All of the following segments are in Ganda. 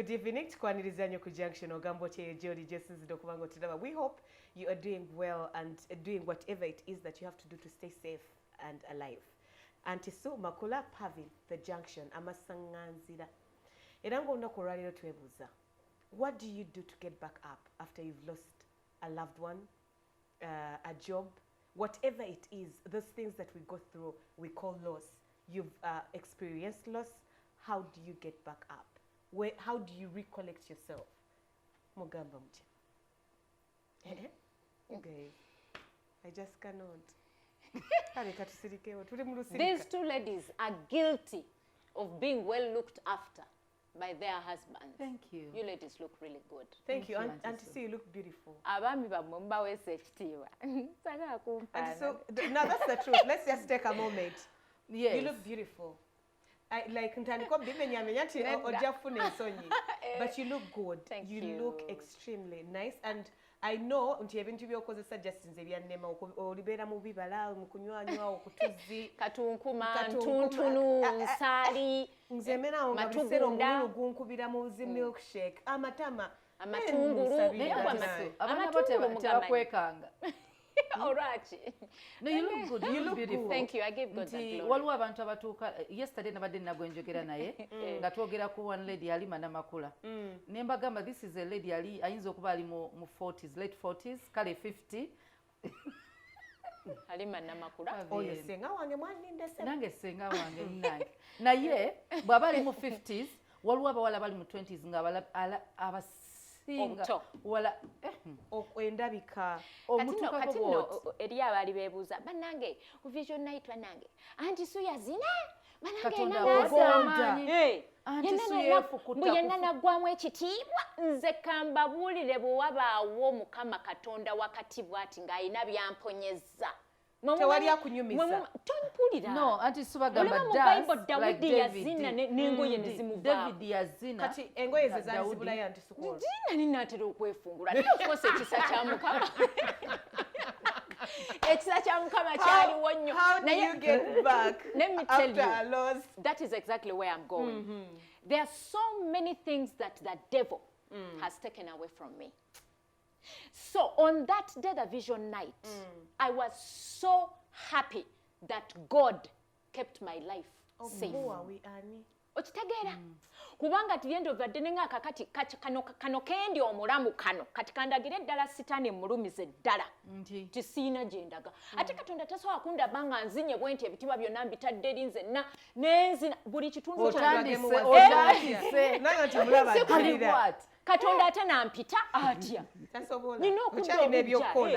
Good evening. Tukwaniriza ku Junction ogambo che Jody Jesses dokubango tudaba. We hope you are doing well and doing whatever it is that you have to do to stay safe and alive. Antiso makula Pavi, the Junction amasanganzira. Erango ndakuraliro twebuza. What do you do to get back up after you've lost a loved one, a job, whatever it is, those things that we go through, we call loss. You've experienced loss. How do you get back up? How do you recollect yourself? Mugamba mche. Okay. I just cannot. These two ladies are guilty of being well looked after by their husbands. Thank you. You ladies look really good. Thank you. And to see you look beautiful. Abami bamumba we safety wa. And so now that's the truth. Let's just take a moment. Yes. You look beautiful. I like but you look good. Thank you. You look extremely nice, and I know unti ebintu byokoze suggestions ebyanema olibera mu bibala mukunywanywa okutuzi katunkuma ntuntunu nsali nzemera ngabisero omululu gunkubira mu milkshake amatama amatungulu abana bote bakwekanga. All right. No, you look good. You look beautiful. Thank you. I give God the glory. Waliwo abantu abatuuka yesterday nabadde nagwenjogera naye nga twogera ku one lady ali Manamakula. Ne mbagamba this is a lady ali ayinza okuba ali mu 40s, late 40s, kale 50. Ali Manamakula. Oyo senga wange mwaninde se. Nange senga wange nange. Naye bw'aba ali mu 50s, waliwo abawala bali mu 20s nga wala okwendabika omutuka kati eri abali bebuuza banange ku vision night banange anti suya zina banange yenna naggwamu ekitiibwa nze kambabuulire bwe wabaawo Mukama Katonda wakati bw'ati ng'alina byamponyezza tewali akunyumiza tompulira no anti subagamba Dawidi yazina n'engoye ne zimuvaamu David yazina kati engoye ze zazibula ya anti sukulu zina ninatera okwefungula naye of ekisa kya Mukama ekisa kya Mukama kyaliwo nnyo naye let me tell you that is exactly where I'm going. There are so many things that the devil has taken away from me. So on that day, the vision night, I was so happy that God kept my life safe. Okitegeera kubanga at the end of the day nga kakati kano kendi omulamu kano kati kandagire ddala sitani mulumize ddala tisiina gyendaga ate Katonda tasobola kundaba nga nzinye bwenti ebitiibwa byonna mbitadde eri nzenna nenzina buli kitundu otandise Katonda ate nampita atya nina okudda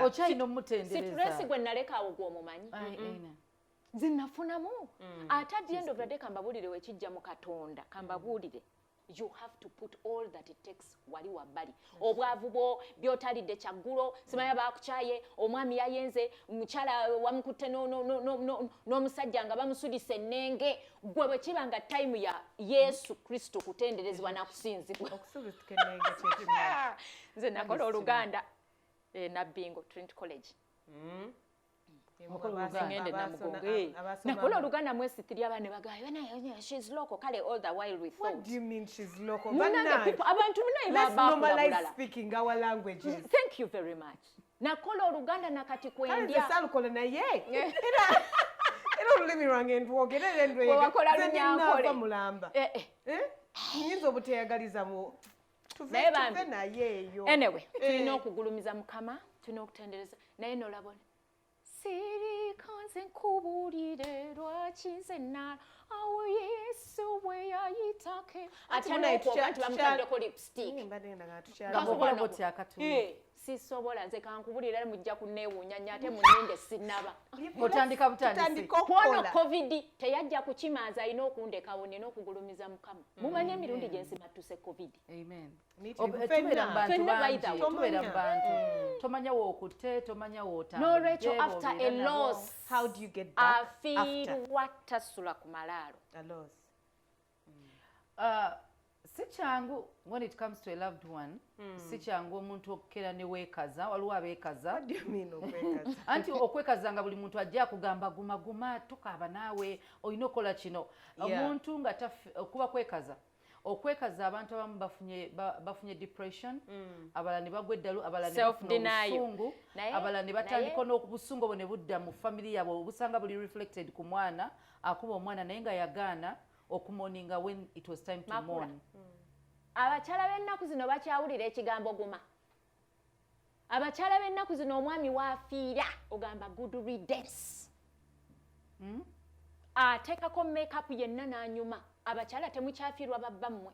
okyalina omutendereza situresi gwe naleka awo gw'omumanyi nze nafunamu ate at the end of the day kambabulire wekijja mu Katonda kambabulire you have to put all that it takes wali wabbali obwavu bwo byotalidde kyaggulo simanya bakukyaye omwami yayenze mukyala wamukutte n'omusajja nga bamusudise ennenge gwe bwe kiba nga time ya Yesu Kristo kutenderezebwa nakusinzibwa nze nakola oluganda nabbingo Trinity College nakola oluganda mwesitiri abaana bagaya she's local kale all the while we thought. What do you mean she's local? Abantu let's normalize speaking our languages. Thank you very much. Nakola oluganda nakati kwendya kale salukola naye era olulimi lwange ntwogere ndwege wakola lunyankole mulamba nyinza obuteyagaliza mu tuve naye eyo anyway tulina okugulumiza Mukama tulina okutendereza naye nolabona sirikanze nkubulire lwaki nze nala awo Yesu bwe yayitake ate nayetubantu bamutaddeko lipstick ngamukola boti akatuula sisobola nze kankubulira mujja kunneewuunya nnyo ate muninde sinnaba otandika butandisi pono covid teyajja kukimanza alina okundekawo nina okugulumiza Mukama mumanye emirundi gye nsimattuse covid amen tubeera mu bantu bangi tubeera mu bantu tomanya wookutte tomanya wootambula n'olwekyo after a loss how do you get back after watasula ku malaalo a loss si kyangu when it comes to a loved one si kyangu omuntu okukera ne weekaza waliwo abeekaza what do you mean okwekaza anti okwekaza nga buli muntu ajja kugamba guma tukaaba naawe olina okola kino omuntu nga okuba kwekaza okwekaza abantu abamu bafunye depression abalala ne bagwa eddalu abalala ne bafuna obusungu abalala ne batandika n'obusungu obwo ne budda mu family yabwe obusanga buli reflected ku mwana akuba omwana naye nga yagaana okumoninga when it was time to mourn. Abakyala b'ennaku zino bakyawulira ekigambo guma. Abakyala b'ennaku zino omwami waafiira ogamba good riddance. Ateekako make-up yenna n'anyuma. Abakyala temukyafiirwa babba mmwe.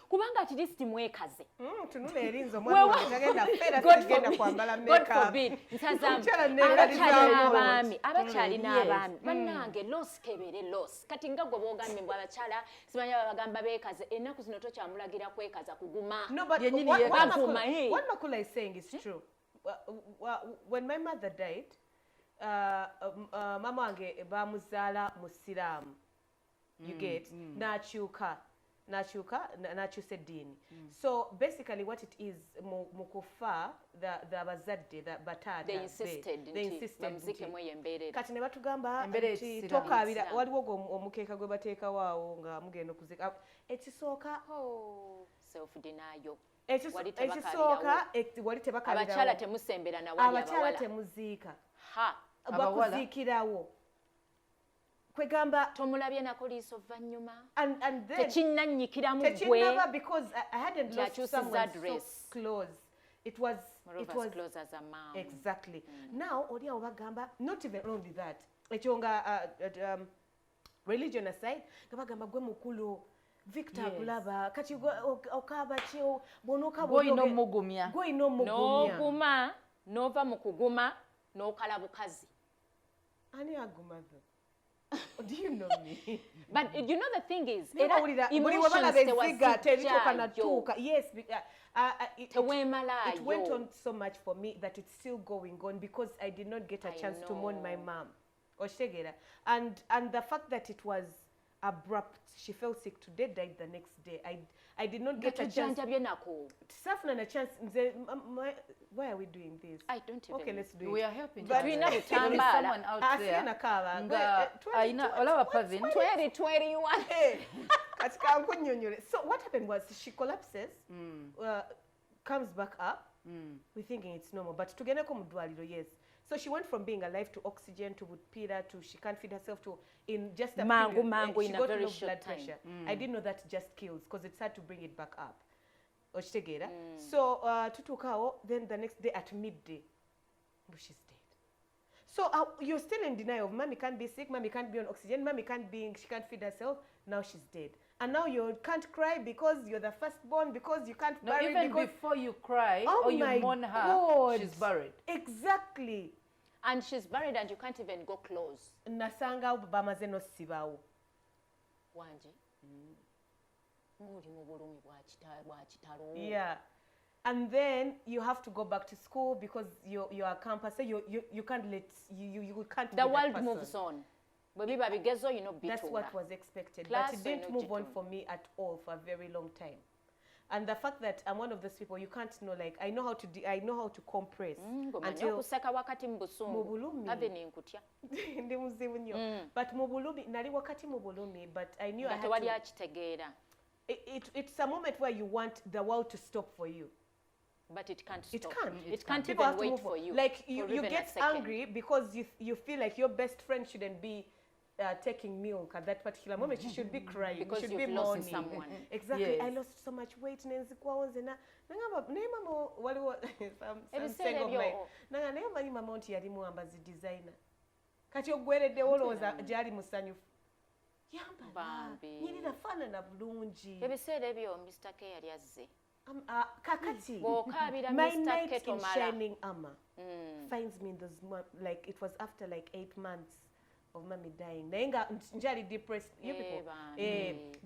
Kubanga at least mwekaze. Tunula erinzo omwami tagenda fera tagenda kwambala make-up. God forbid. Nsazambi. Abakyali n'abaami. Bannange loss kebere loss. Kati nga gwe boogambe mbw abakyala simanya babagamba beekaze ennaku zino tokyamulagira kwekaza kuguma. No, but what Makula is saying is true. When my mother died, mama wange bamuzaala musiraamu. You get nakyusa eddiini. So basically what it is mukufa the abazadde the batata they insisted kati ne batugamba nti tokaabira waliwo omukeeka gwe bateekawo awo nga mugenda okuzika ekisooka self denial ekisooka wali tebakabira abakyala temusembera na wali abakyala temuziika bakuziikirawo kwegamba tomulabye nako liiso vvannyuma and then tekinnannyikiramu gwe because I hadn't lost someone so close. It was close as a mom. Exactly. Now oli awo bagamba not even only that ekyo nga religion aside nga bagamba gwe mukulu Victor kulaba kati okaba kyo bonoka boino mugumya n'oguma n'ova mu kuguma n'okala bukazi ani aguma though? Do you know me? But you know the thing is, yes, it went on so much for me that it's still going on because I did not get a chance to mourn my mom. And the fact that it was abrupt, she fell sick today, died the next day. I did not get a chance. Why are we doing this? I don't even. Okay, let's do it. We are helping. But we know someone out there. 2021. So what happened was she collapses, comes back up. We're thinking it's normal, but to get yes. So she went from being alive to oxygen to pillar to she can't feed herself to in just a mango she in got a very low short blood time. pressure. I didn't know that just kills because it's hard to bring it back up. So tutukao, then the next day at midday, she's dead. So you're still in denial of mommy can't be sick, mommy can't be on oxygen, mommy she can't feed herself. Now she's dead. And now you can't cry because you're the firstborn, because you can't bury even before you cry or you mourn her, she's buried. Exactly. And she's buried and you can't even go close. Nasanga bamaze no sibawo. Wanji. Yeah. And then you have to go back to school because you're a campus. So you can't let you can't. The world moves on. That's what was expected, but it didn't move on for me at all for a very long time. And the fact that I'm one of those people you can't know, like I know how to compress until mubulumi. But mubulumi nali wakati mubulumi, but I knew I had to. It's a moment where you want the world to stop for you. But it can't stop. It can't even wait for you. Like you get angry because you feel like your best friend shouldn't be taking milk at that particular moment. You should be crying. Because you should you've be lost mourning. someone. Exactly. Yes. I lost so much weight. Some saying of mine. Nanga mama onti yali muambazi designer. Kati ogweredde olowooza gyali musanyufu. Nyirira faana na bulungi. Ebiseera ebyo Mr. K yali azze. Kakati, my knight in shining armor finds me in those like it was after like 8 months of mommy dying. Naenga njali depressed, you people.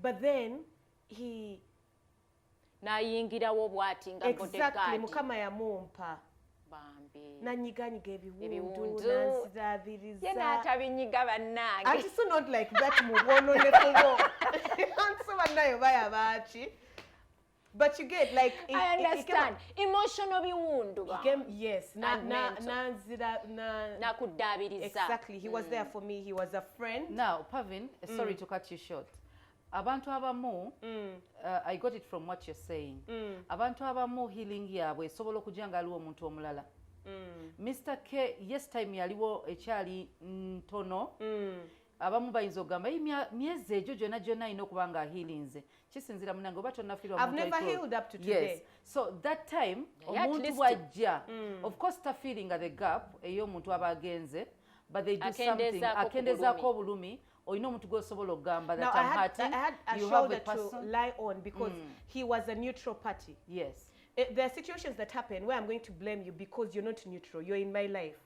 But then he nayingirawo bwati nga bodyguard. Exactly, mukama yamumpa. Nanyiganyiga ebiwundu nanzirabiriza. Yena atabinyiga bannange. Ati so not like that mubono ne kubo. Anso bannayo baya bachi. But you get like I understand emotional biwundu ba. Yes, na kudabiriza. Exactly, he was there for me. He was a friend. Now, Pavin, sorry to cut you short. abantu abamu I got it from what you're saying. Abantu abamu healing yabwe esobola okujja nga aliwo omuntu omulala. Mr. K yes time yaliwo ekyali ntono. Abamu bayinza okugamba myezi egyo gyonna ina okuba nga healinze. Kisinzira munange oba tonnafiirwa I've never healed up to today. Yes. So that time omuntu bwajja of course tafiiringa the gap ey'omuntu aba agenze, but they do something akendezaako obulumi. Olina omuntu gw'osobola okugamba that I'm hurting. I had a shoulder to lie on because he was a neutral party. Yes. There are situations that happen where I'm going to blame you because you're not neutral. You're in my life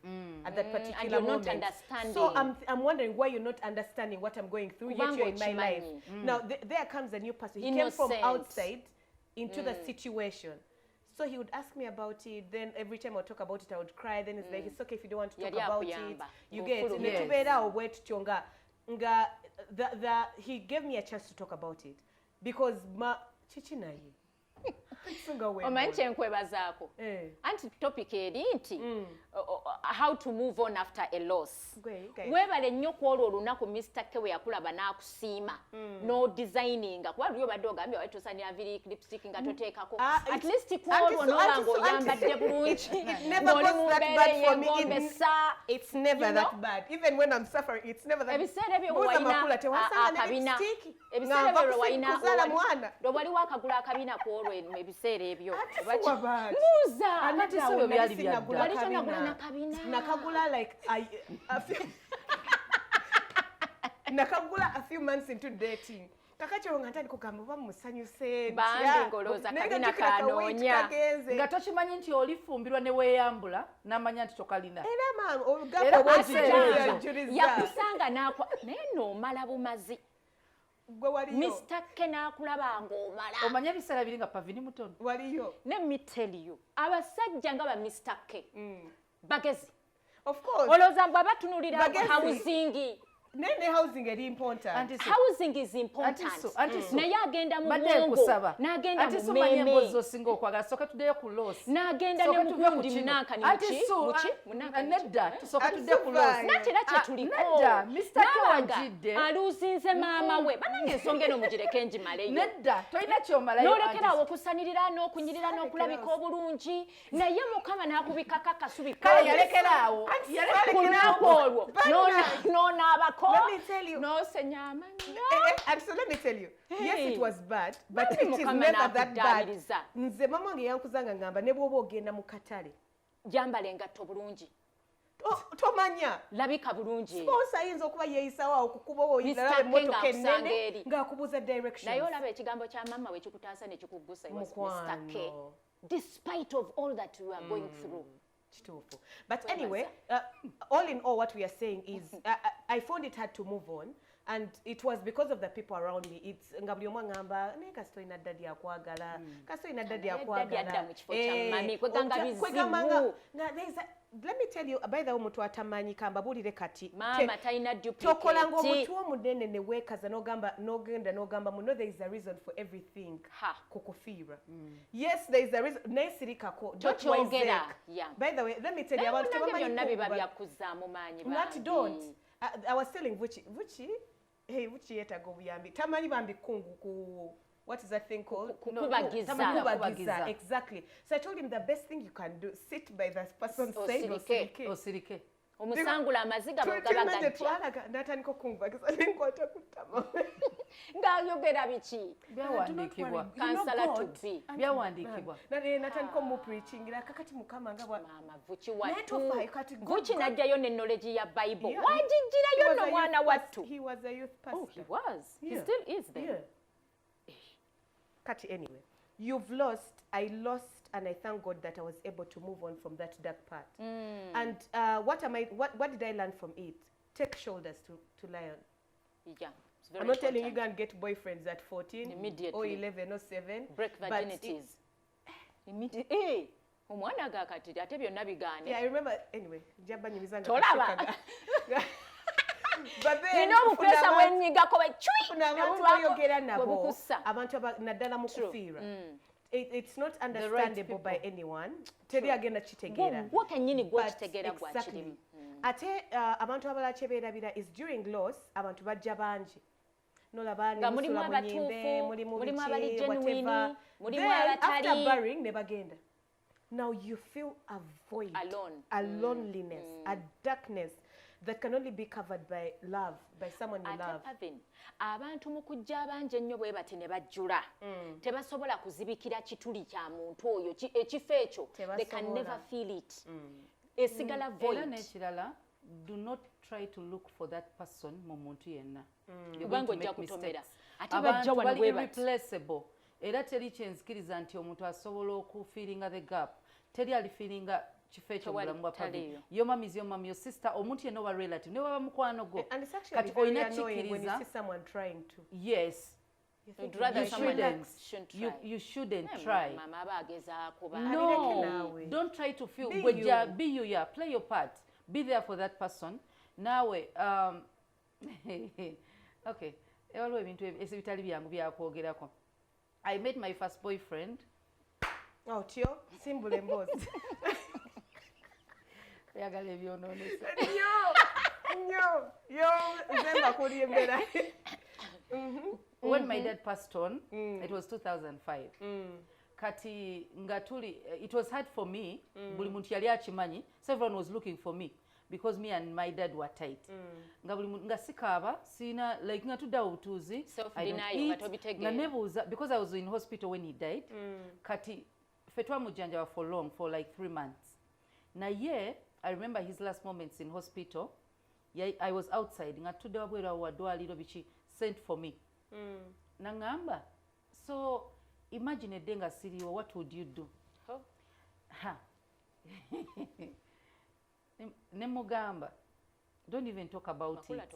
at that particular and you're moment. not understanding. So I'm wondering why you're not understanding what I'm going through, yet you're in my life. Now, there comes a new person. He came from outside into the situation. So he would ask me about it. Then every time I would talk about it, I would cry. Then it's like, it's okay if you don't want to talk about it. You get it. He gave me a chance to talk about it. Because chichinayi. Omanche nkwebazaako anti topic eri nti how to move on after a loss. Webale nnyo kwolwo olunaku Mr. K we yakulaba n'akusiima no designinga kuba lyo badde ogambye watosanira viri lipstick nga toteekako at least kwolwo noba ng'oyambadde bulungi. It never goes that bad for me. It's never that bad. Even when I'm suffering, it's never that bad. Ebiseera byo wayina akabina ebiseera byo wayina waliwo akagula akabina kwolwo ebiseera ebyo muza anati so byali byadda nakagula like nakagula a few months into dating kakakyo nga ntandika okugamba oba musanyuse bambi ngolooza kabina kanoonya nga tokimanyi nti olifumbirwa ne weeyambula n'amanya nti tokalina yakusanga naye n'omala bumazi Mr. K n'akulaba ng'omala omanye ebiseera biri nga pavini mutono waliyo. Let me tell you abasajja nga ba Mr. K bagezi of course olowooza mbwe abatunulira housing nene housing eri important. Housing is important. Naye agenda mu bwongo n'agenda mu meme embozi osinga okwagala soka tuddeyo ku loss n'agenda ne mukundi munanka nedda tusooka tudde ku loss nakira kye tuliko nedda Mr. K wajjidde aluuzinze maama we banange ensonga eno mugireke njimaleyo nedda tolina kyomalayo n'olekerawo okusanirira n'okunyirira n'okulabika obulungi naye mukama n'akubikako akasubi kale yalekeraawo kunaku olwo n'onaabako Let me tell you. No, senyama. And so let me tell you. Yes, it was bad, but it is never that bad. Nze mama wange yankuzanga ngamba ne bwoba ogenda mu katale. Jambala engatto bulungi. Tomanya. Labika bulungi. Sponsor ayinza okuba yeeyisawo okukuba oyinza emmotoka ennene ng'akubuuza directions. Naye olaba ekigambo kya mama we kikutaasa ne kikuggusa Mr. K. Despite of all that we are going through. But anyway, all in all, what we are saying is I found it hard to move on, and it was because of the people around me. It's ngabuli omwangamba ne kasto ina dadi akwagala kasto ina dadi akwagala let me tell you by the omuntu atamanyi kamba bulire kati mama taina duplicate tokolanga omuntu omunene ne wekaza nogamba nogenda nogamba muno there is a reason for everything kukufiira yes there is a reason nesirikako don't by the way let me tell you about byonna biba byakuzaamu maanyi don't I was telling Vuchi hey Vuchi yetaga obuyambi tamanyi bambi kungu ku what is that thing called? Kubagiza. Exactly. So I told him the best thing you can do, sit by this person's side osirike. Omusangula amaziga bagabagajja. Natandika kungubagiza nenkwata kutama. Ngayogera biki? Byawandiikibwa. Kansala to be. Byawandiikibwa. Natandika mu preachingira kakati mukama nga mama Vuchi wattu. Vuchi najjayo ne knowledge ya Bible. Wajijjirayo no mwana wattu. He was a youth pastor. Oh, he was. He still is there. Yeah. Kati anyway, you've lost, I lost, and I thank God that I was able to move on from that dark part. And what did I learn from it? Take shoulders to lie on. Yeah, it's very I'm not telling you go and get boyfriends at 14 immediately or 11 or 7. Break virginities. Immediately. Hey, omwana gakati ate byonna bigaane. Yeah, I remember anyway. Jabba nyimizanga. Tolaba. But then pesa wenyigako bayogera nabo abantu naddala mu kufiira it's not understandable by anyone teri agenda kitegeera wakenyini gwo kitegeera gwa kirimu ate abantu abala kyebeerabira is during loss abantu bajja bangi nolaba nga mulimu abatuufu mulimu abali genuine mulimu abatali after burying ne bagenda. Now you feel a void, a loneliness, a darkness that can only be covered by love, by someone you love. Abantu mu kujja abanje nnyo bwe bati ne bajjula tebasobola kuzibikira kituli kya muntu oyo ekifo ekyo, they can never feel it. Esigala void. Era n'ekirala, do not try to look for that person mu muntu yenna. Kubanga ojja kutomera ate bajja wano bwe bati irreplaceable. Era teri kyenzikiriza nti omuntu asobola okufiiringa the gap. Teri alifiiringa kifo ekyo bulamu bwa public. Your mom is your mom, your sister, omuntu yenna wa relative. Ne waba mukwano go. And it's actually very annoying when you see someone trying to. Yes. You shouldn't try. No, don't try to feel. Be you, yeah. Play your part. Be there for that person. Now, okay. I met my first boyfriend. Oh, Tio, symbol and both. When my dad passed on, it was 2005. Kati ngatuli, it was hard for me. Buli muntu yali achimanyi, so everyone was looking for me because me and my dad were tight. Nga sikaba, sina like ngatuda utuzi. Self-denial, nganebuza because I was in hospital when he died. Kati fetwa mujanja for long, for like 3 months. Na ye, I remember his last moments in hospital. I was outside. Ngatuda wabwera wadwa little bichi sent for me. Nangamba. So imagine a denga siriwo, what would you do? Oh. Ha. Nemugamba. Don't even talk about it.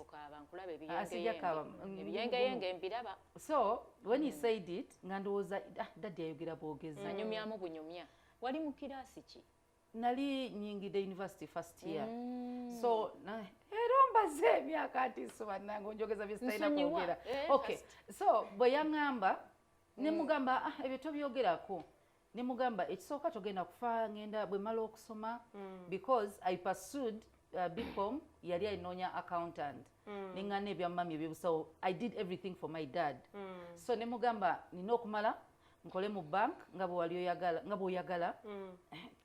So when he said it, ngandoza daddy ayogera bogeza. Nanyumyamu bunyumya. Wali mu kirasi ki? Nali nyingide university first year. So eromba ze myaka ati so banango njogeza bisitaina kwogera. Okay. So bwe yangamba nemugamba ebyo tobyogerako. Nemugamba ekisooka togenda kufa ngenda bwe mala okusoma because I pursued BCom yali ayinonya accountant. Ningane ebya mami ebyo, so I did everything for my dad. So nemugamba nina okumala nkole mu bank nga bwe wali oyagala nga bwe oyagala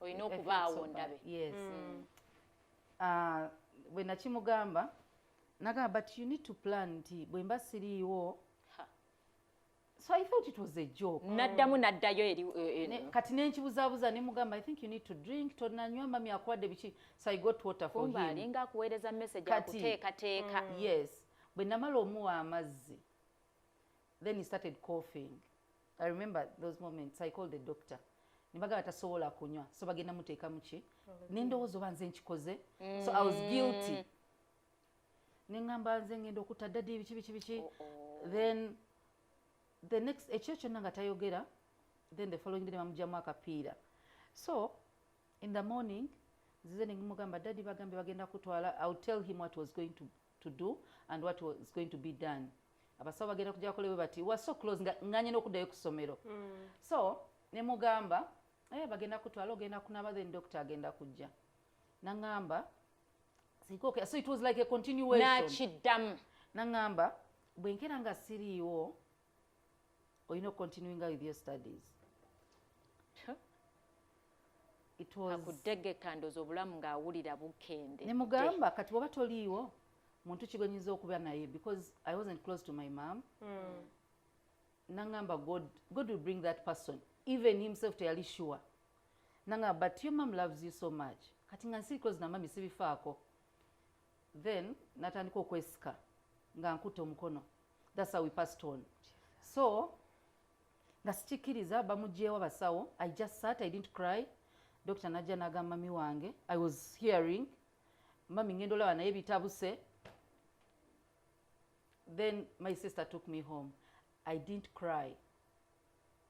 oyina okubaawo ndabe. Yes. Bwe nakimugamba nagamba but you need to plan nti bwe mba siriiwo. So I thought it was a joke. Naddamu naddayo eri kati nenkibuzabuza nemugamba I think you need to drink tonanywa mami akwadde biki. So I got water for him. Alinga kuweereza message akuteekateeka. Yes. Bwe namala omuwa amazzi then he started coughing. I remember those moments. I called the doctor. Nibaga tasobola kunywa. So bagenda muteeka muki. Nendowooza oba nze nkikoze. So I was guilty. Nengamba nze ngenda okuta daddy biki. Then the next ekyo nanga tayogera. Then the following day mamujjamu akapiira. So in the morning zize ngimugamba daddy bagambe bagenda kutwala. I would tell him what was going to do and what was going to be done. Abasawo bagenda kujja kolewe bati was so close nganye n'okuddayo ku ssomero. So nemugamba bagenda kutwala ogenda kunaba then doctor agenda kujja. Nangamba okay. So it was like a continuation. Nakiddamu. Nangamba bwenkera nga siriiwo oyina continuing with your studies. It was akutegeka ndozo obulamu ng'awulira bukende. Nemugamba kati bw'oba toliiwo muntu kigonyiza okuba naye because I wasn't close to my mom. Nangamba God will bring that person. Even himself teyali sure. Nangamba but your mom loves you so much. Kati nga nsiri close na mami sibifaako. Then natandika okwesika nga nkutte omukono. That's how we passed on. So nga sikikiriza bamugyewo abasawo. I just sat, I didn't cry. Dr. Najja nagamba mami wange. I was hearing. Mami ngendo lawa naye bitabuse. Then my sister took me home. I didn't cry.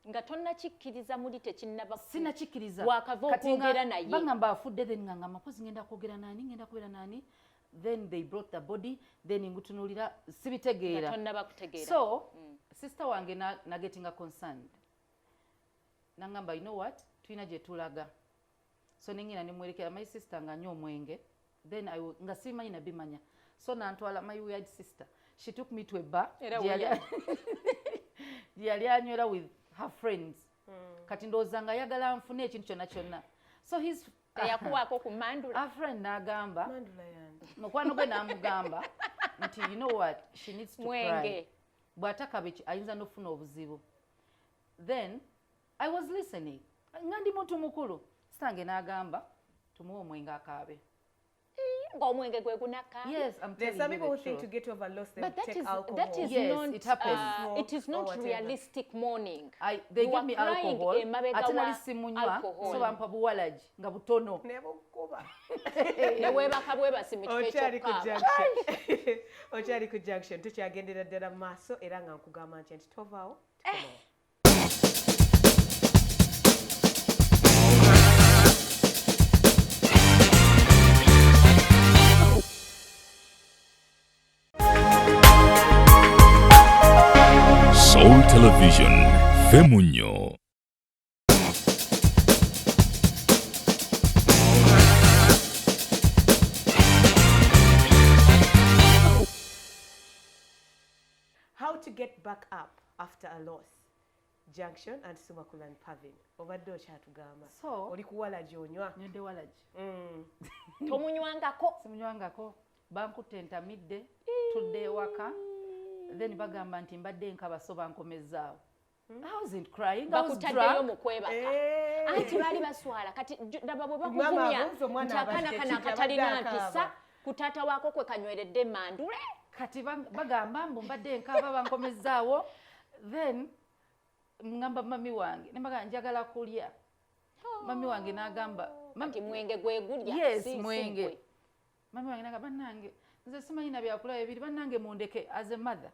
Nga tonnakikkiriza muli tekinnaba sinakikiriza wakava okwogera naye bangamba afudde then ngangamba pozi ngenda kwogera nani ngenda kubeera nani. Then they brought the body then ngutunulira sibitegeera tonnaba kutegeera. So sister wange na getting a concerned. Nangamba you know what tuina gye tulaga. So nengina nemwerekera my sister nga nnyo omwenge. Then nga simanyi nabimanya. So nantwala my weird sister. she took me to a bar yali anywera with her friends kati ndowooza nga ayagala nfune ekintu kyonna kyonna so his yakuwaako ku mandula a friend n'agamba mukwano gwe n'amugamba nti you know what she needs to cry bw'atakaba ayinza n'okufuna obuzibu then I was listening nga ndi muntu mukulu sitange n'agamba tumuwe omwenge akaabe ng'omwenge gwe gunaka. Yes, I'm There's some people who think to get over loss they take alcohol. That is yes, not, it happens. It is not realistic mourning. They give me alcohol. Ate nali simunywa so bampa buwalaji nga butono. Nebukuba. Newebaka bwebasi mu kifo kyokka. Okyali ku junction tukyagendera ddala mu maaso era nga nkugamba nti tovaawo. Soul Television, Femunyo. How to get back up after a loss. Junction and Sumakula and Pavin. Obadde okyatugamba. So, oli kuwala gyonywa. Nyonde walaji. Tomunywangako. Simunywangako. Bankutte entamidde, tudde ewaka. Then bagamba nti mbadde nkaba so bankomezaawo. I wasn't crying. I was bakutaddeyo mu kwebaka. Anti baali baswala kati ndaba bwe bakuvumya nti akaana kana akatalina mpisa ku taata waako kwe kanyweredde mandule. Kati bagamba mbu mbadde nkaba bankomezaawo. Then ngamba mami wange nembaga njagala kulya. Mami wange n'agamba kati mwenge gwe gulya. Yes, mwenge. Mami wange n'agamba nange nze simanyi na byakulaba ebiri bannange mundeke as a mother.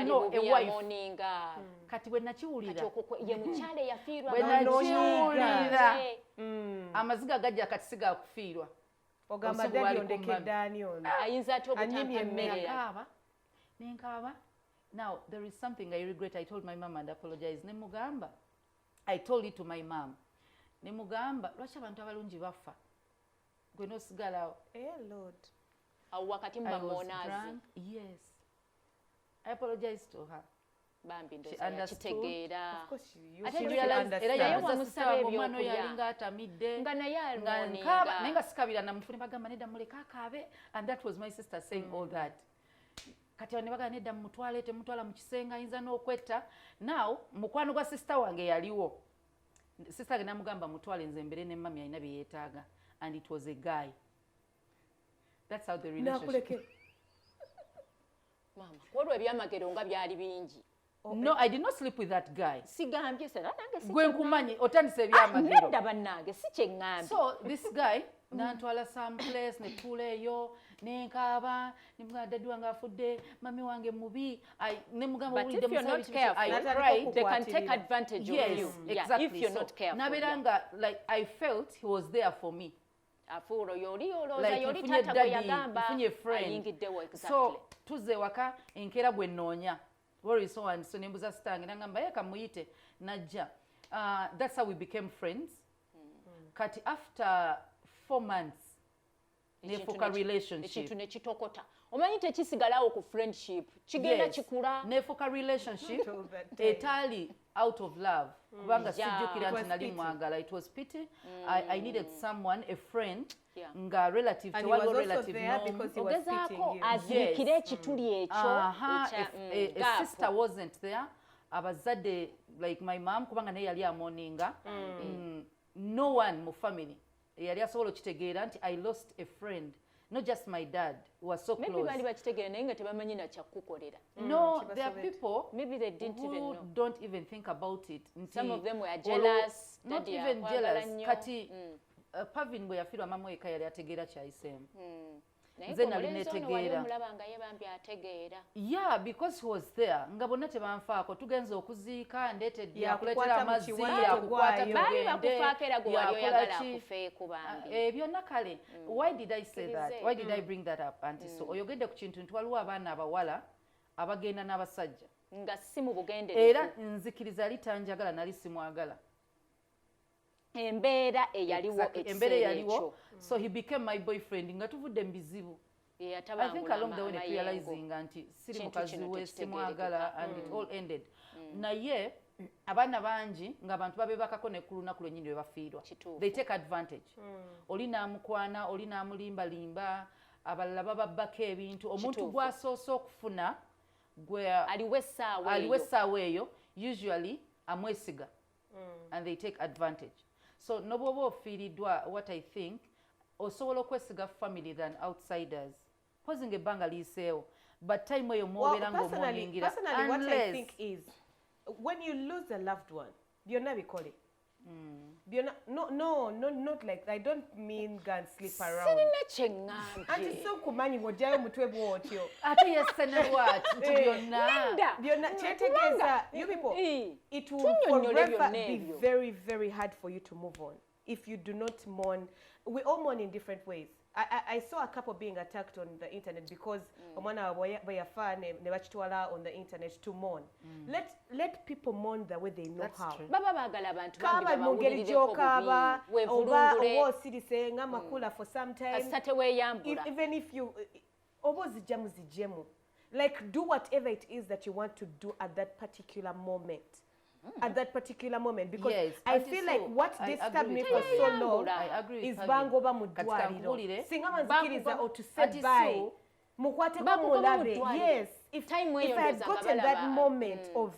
No, a wife. Kati bwe nakiwulira. Ye mukyale yafiirwa. Bwe nakiwulira. Amaziga gajja kati siga kufiirwa. Ogamba dadi ondeke Dani ono. Ayinza ate obutanta mmere. Nenkaba. Now, there is something I regret. I told my mom and apologize. Nemugamba. I told it to my mom. Nemugamba, lwaki abantu abalungi bafa? Gwe nosigalawo. Lord. Wakati mbamonazi. Yes. I apologized to her. Bambi ndoza kitegeera. Of course you She realized era yayoza musaba omwana yalinga atamidde. Nga naye almoninga. Nenga sikabira na mufune bagamba nedda muleka akabe, and that was my sister saying all that. Kati ne bagamba nedda mutwale temutwala mu kisenga ayinza n'okwetta. Now mukwano gwa sister wange yaliwo. Sister ge namugamba mutwale nze mbere ne mami alina bye yeetaaga, and it was a guy. That's how the relationship. Mama, kwolwo ebyamagero nga byali bingi. No, I did not sleep with that guy. Sigambye sera nange si. Gwe nkumanyi otandise ebyamagero. Nedda bannange si kyengambye. So this guy nantwala some place netuula eyo nenkaaba nemugamba daddy wange afudde mami wange mubi nemugamba but if you're not careful they can take advantage of you. Exactly. If you're not careful. Naberanga like I felt he was there for me. Afuuro yoli oloza yoli tata gwe yagamba ayingiddewo exactly. So tuzze waka enkeera gwe nnoonya so and so nembuza sitange nangamba yeka muyite najja. That's how we became friends. Kati after 4 months nefuka relationship ekintu nekitokota omanyi tekisigalawo ku friendship kigenda kikula nefuka relationship etali out of love kubanga sijjukira nti nali mwagala. It was pity. I needed someone, a friend, nga relative to one relative ogezaako azirikire ekituli ekyo. A sister wasn't there. Abazadde like my mom kubanga naye yali amoninga. No one mu family yali asobola okitegeera nti I lost a friend. Not just my dad, who was so close. Maybe bali bakitegeera naye nga tebamanyi na kyakukolera. No, there are people maybe they didn't even know. Don't even think about it. Some of them were jealous. Not even jealous. Kati Pavin bwe yafiirwa mama eka yali ategeera kyayiseemu. Nze nali netegeera. Yeah, because he was there. Nga bonna tebanfaako tugenze okuziika ndeetedde akuleetera amazzi akukwata bali bakufaako era gwe wali oyagala akufeeko bambi. Byonna kale. Why did I say that? Why did I bring that up? Anti so oyogedde ku kintu nti waliwo abaana abawala abagenda n'abasajja. Nga si mu bugenderevu. Era nzikiriza ali tanjagala nali simwagala. Embeera eyaliwo embeera eyaliwo. So he became my boyfriend nga tuvudde mu bizibu. I think along the way ne realizing anti siri mukazi we simwagala and it all ended. Naye abaana bangi ng'abantu babebakako nekkulunaku lwennyini lwe bafiirwa. They take advantage. Oli n'amukwana, oli n'amulimbalimba, abalala bababbako ebintu. Omuntu gw'asoose okufuna aliwo essaawa eyo usually amwesiga and they take advantage. So no bw'oba ofiiriddwa what I think osobola okwesiga family than outsiders. Posing ebbanga liiseewo but time eyo mw'obeera ng'omwoningira personally what I think is when you lose a loved one, byonna bikole. Not like I don't mean go and sleep around. Anti so kumanyi ngojayo mutwe bwotyo. Ate yesene what? Byonna chetegeza you people. It will forever be very very hard for you to move on if you do not mourn. We all mourn in different ways. I saw a couple being attacked on the internet because omwana bayafa ne bakitwala on the internet to mourn. Let people mourn the way they know how. Baba bagala abantu bambi bamugulireko kaba oba osirise nga makula for some time. Asate weyambula. Even if you obozijjamu zijjemu. Like do whatever it is that you want to do at that particular moment. At that particular moment, because I feel like what disturbed me for so long is bangoba mudwaliro. Singa manzikiriza or to say bye. Mukwate ko mulabe. Yes, if I had gotten that moment of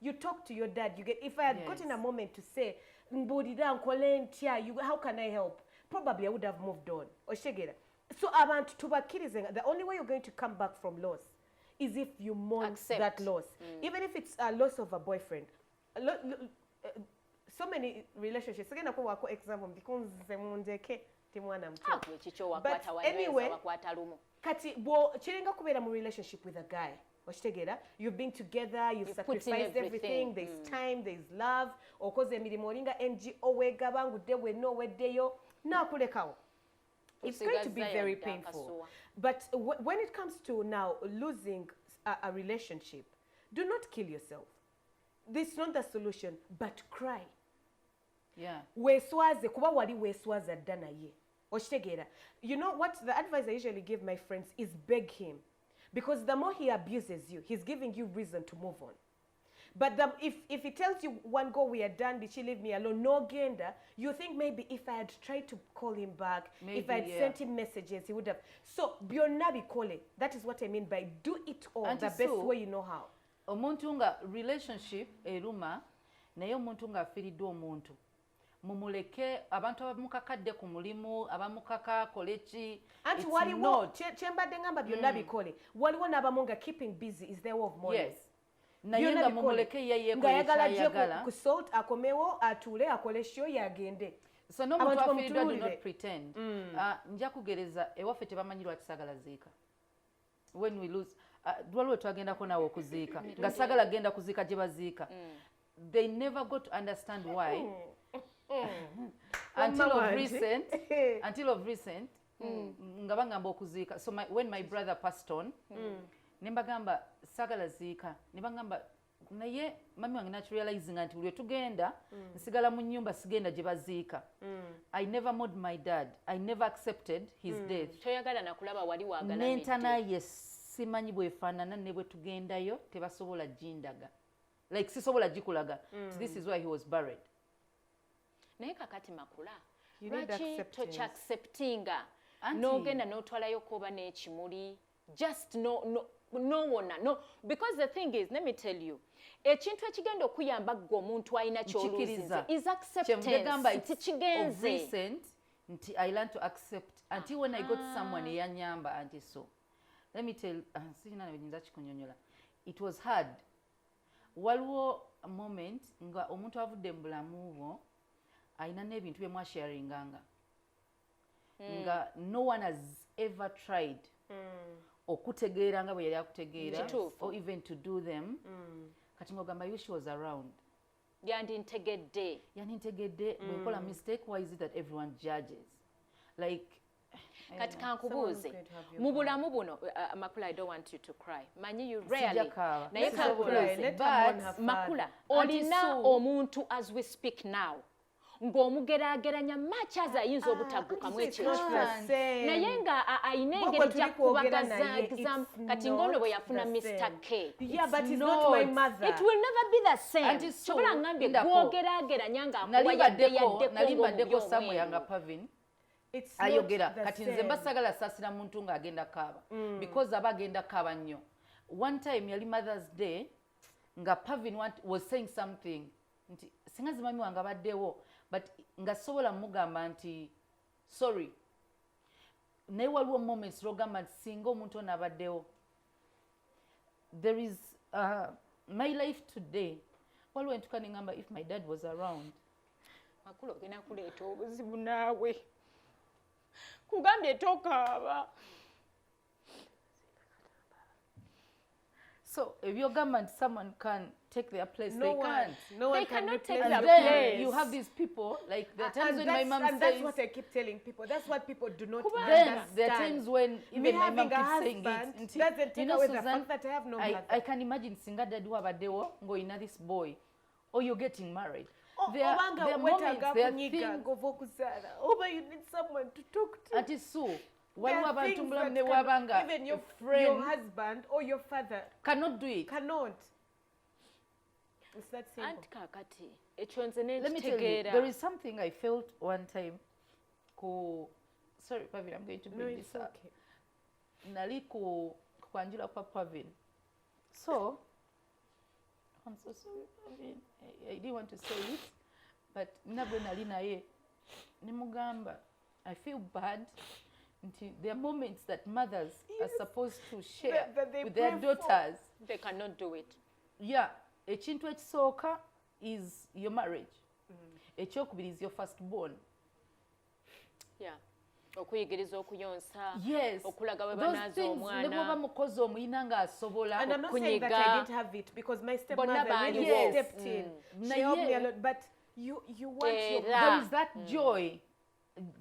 you talk to your dad, you get. If I had gotten a moment to say mbulira nkole ntya, how can I help? Probably I would have moved on. Oshegera. So abantu tubakirize. The only way you're going to come back from loss is if you mourn that loss. Even if it's a loss of a boyfriend. So many relationships. Again, I wako example because zemundeke timwana mtu. But anyway, kati bo chiringa kubera mu relationship with a guy. Ochitegera, you've been together, you've sacrificed everything. There's time, there's love. Okoze emirimo olinga NGO wegabangudde we no weddeyo na kulekawo. It's going to be very painful. But when it comes to now losing a relationship, do not kill yourself. This is not the solution, but cry. Yeah. Weswaze kuba wali weswaza dana ye. Ochitegera. You know what the advice I usually give my friends is beg him. Because the more he abuses you, he's giving you reason to move on. But if he tells you one go we are done, did she leave me alone? No gender. You think maybe if I had tried to call him back, if I had sent him messages, he would have. So byonna bikole. That is what I mean by do it all the best way you know how. Omuntu nga relationship eruma naye omuntu nga afiiriddwa omuntu. Mumuleke abantu abamukakadde ku mulimu abamukaka koleki. Anti waliwo kyembadde ngamba byonna bikole. Waliwo n'abamu nga keeping busy is their way of mourning. Yes. Naye nga mumuleke yayagala kusalt akomewo atule akole show yagende. So no muntu afiiriddwa do not pretend. Nja kugereza ewaffe tebamanyi lwaki saagala ziika. When we lose dwaliwo twagendako naawe okuziika nga saagala genda kuziika gye baziika. They never got to understand why. Until of recent nga bangamba okuziika. So when my brother passed on, nembagamba sagala ziika nebagamba naye mami wange naturalizing nti buli tugenda nsigala mu nnyumba sigenda gye baziika. I never mourned my dad. I never accepted his death. Toyagala nakulaba wali waagala nentana simanyi bwefaanana ne bwe tugendayo tebasobola jindaga like sisobola gikulaga. This is why he was buried. Naye kakati makula lwaki tokyacceptinga n'ogenda n'otwalayo koba n'ekimuli just no because the thing is, let me tell you, ekintu ekigenda okuyamba gwe omuntu alina kyoluzize is acceptance. Of recent nti I learned to accept until when I got someone eyanyamba anti so let me tell sina nabinza kikunyonyola it was hard. Waliwo a moment nga omuntu avudde mu bulamu bwo alina n'ebintu bye mwasharinganga nga no one has ever tried okutegeera nga bwe yali akutegeera or even to do them. Kati ngogamba you she was around. Yandintegedde bwenkola mistake. Why is it that everyone judges like kati kankubuuze mu bulamu buno Makula, I don't want you to cry. Manyi you rarely naye kankubuuze makula olina omuntu as we speak now ng'omugerageranya much as ayinza obutaggukamu ekyo naye nga ayina engeri gyakubagaza kati ng'ono bwe yafuna Mr. K. Yeah, but it's not my mother. It will never be the same. Sobola ngambye gwogerageranya ng'akuwa yaddeko nalimbaddeko Samuel yanga Pavin ayogera kati nze mbasagala saasira muntu ng'agenda kaaba because aba agenda kaaba nnyo. One time yali Mother's Day nga Pavin was saying something nti singa zimami wange abaddewo but nga sobola mugamba nti sorry naye waliwo moments lwogamba nti singa omuntu ono abaddewo. There is my life today waliwo entuka nengamba if my dad was around. Makulu ogenda kuleeta obuzibu naawe kugambye tokaaba. So if you're government, someone can take their place. No they one, can't. No one they can cannot replace take their their place. You have these people, like there are times and when my mom and says. that's what I keep telling people. That's what people do not Then understand. there are times when even my mom keeps saying it. Doesn't take away the fact that I have no mother. I can imagine singa dad wabadewo ngoina this boy, or you're getting married. There are moments, there are things. You need someone to talk to. Ati so. Even your husband or your father cannot do it. Cannot. It's that simple. Let me tell you, there is something I felt one time. Sorry, Pavin, I'm going to bring this up. Nali kuanjula kwa Pavin. So, I'm so sorry, Pavin. I didn't want to say it, but nabwe nali naye nimugamba. I feel bad. There are moments that mothers are supposed to share with their daughters. They cannot do it. Yeah. Ekintu ekisooka is your marriage. Ekyokubiri is your firstborn. Yeah. Okuyigiriza okuyonsa. Yes. Okulaga bwe banaaza omwana. Ne bw'oba mukozi omuyina ng'asobola. And I'm not saying that I didn't have it because my stepmother really stepped in. She helped me a lot. But you want your... There is that joy.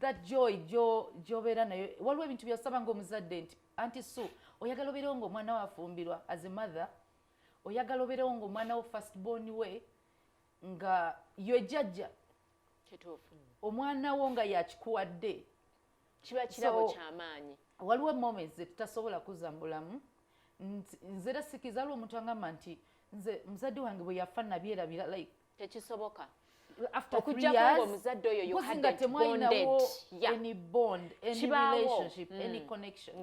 That joy jobera nayo waliwo ebintu byasaba ng'omuzadde nti anti so oyagala obeerewo ng'omwana we afumbirwa as a mother oyagala obeerewo ng'omwana wo firstborn we nga yejjajja kituufu omwana wo nga yakikuwadde kiba kirabo ky'amaanyi. Waliwo moments ze tutasobola kuzza mu bulamu nze era sikiza waliwo omuntu angamba nti nze muzadde wange bwe yafa nabyerabira like tekisoboka. After 3 years, you hadn't bonded. Yeah. Any bond, any relationship, any connection.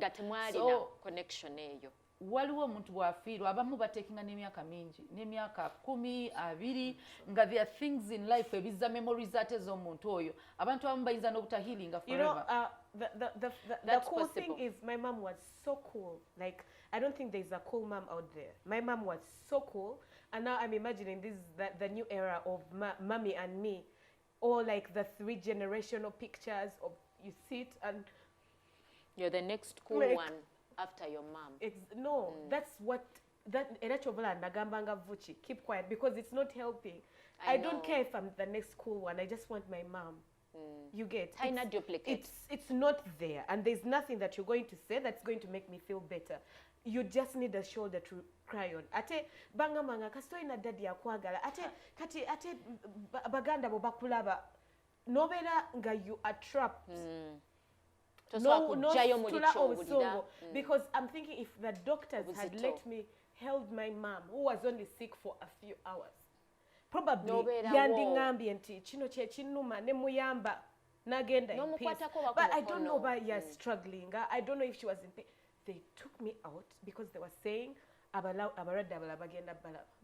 So, connection eyo. Waliwo omuntu bw'afiirwa abamu batekinga n'emyaka mingi n'emyaka 10, 20 nga there are things in life ebizza memories ate z'omuntu oyo abantu abamu bayinza n'obutahealinga forever. The cool thing is my mom was so cool. Like I don't think there's a cool mom out there. My mom was so cool. And now I'm imagining this the new era of mommy and me, or like the 3 generational pictures of you sit and you're the next cool one after your mom. That's what that keep quiet because it's not helping. I don't care if I'm the next cool one. I just want my mom. You get it's not there, and there's nothing that you're going to say that's going to make me feel better. You just need a shoulder to cry on. Ate banga manga kasito ina daddy yakwagala. Ate baganda bo bakulaba. Nobera nga you are trapped. Because I'm thinking if the doctors had let me held my mom who was only sick for a few hours, probably yandingambi nti kino kye kinuma ne muyamba nagenda in peace. But I don't know why you're struggling. I don't know if she was in pain. They took me out because they were saying abaradde abalala bagenda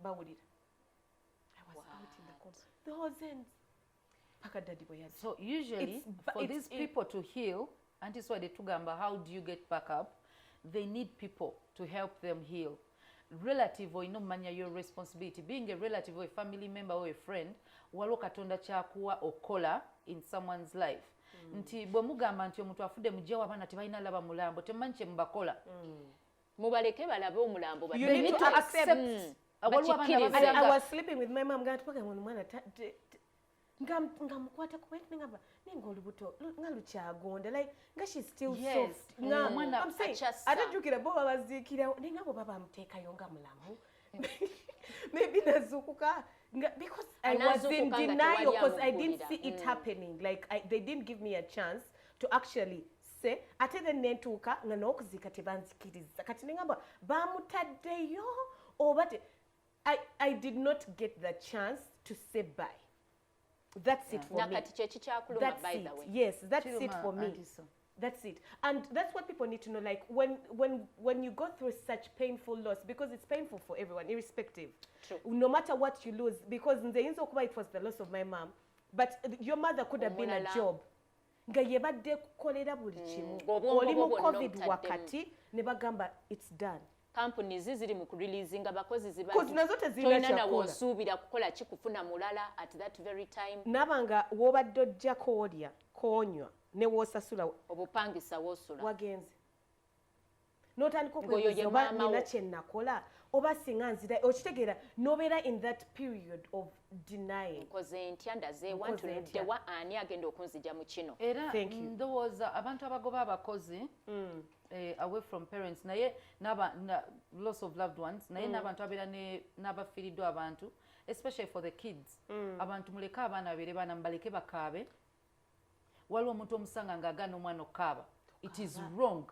bawulira. I was out in the corner. The whole zen. So usually for these people to heal, and this is why they tugamba, how do you get back up? They need people to help them heal. Relative or manya your responsibility. Being a relative or a family member or a friend, waliwo katonda kyakuwa okola in someone's life. Nti bwe mugamba nti omuntu afudde mujjawo abaana tebalina laba mulambo temumanyi kye mubakola. Mubaleke balabe omulambo. You need to accept. I was sleeping with my mom. Ngamukwata kuwenti ngamba nenga olubuto nga lukyagonda like nga she's still soft. I'm saying atajukira bo babaziikira nenga bo baba muteekayo nga mulamu. Maybe nazukuka Because I was in denial because I didn't see it happening. Like they didn't give me a chance to actually say ate the nentuka nga n'okuzika tebanzikiriza kati nengamba bamutaddeyo oba I did not get the chance to say bye. That's it for me. That's it. Yes, that's it for me. That's it. And that's what people need to know. Like when you go through such painful loss, because it's painful for everyone, irrespective. True. No matter what you lose, because in the Inzokuba it was the loss of my mom, but your mother could have been a job. Nga yebadde kukolera buli kimu. Oli mu COVID wakati ne bagamba it's done. Companies ziri mu releasing abakozi zibali toyina na wosuubira kukola kikufuna mulala at that very time. Nabanga wobadde ojja koolya koonywa ne woosasula obupangisa woosula wagenze n'otandika okwebuuza oba nina kye nakola oba singa nzira okitegeera n'obeera in that period of denying. Nkoze ntya ndazeewa ntuluddewa ani agenda okunzija mu kino. Era ndowooza abantu abagoba abakozi away from parents naye loss of loved ones naye n'abantu abeera n'abafiiriddwa abantu especially for the kids abantu muleke abaana babeere baana mubaleke bakaabe. Waliwo omuntu omusanga ng'agaana omwana okukaaba. It is wrong.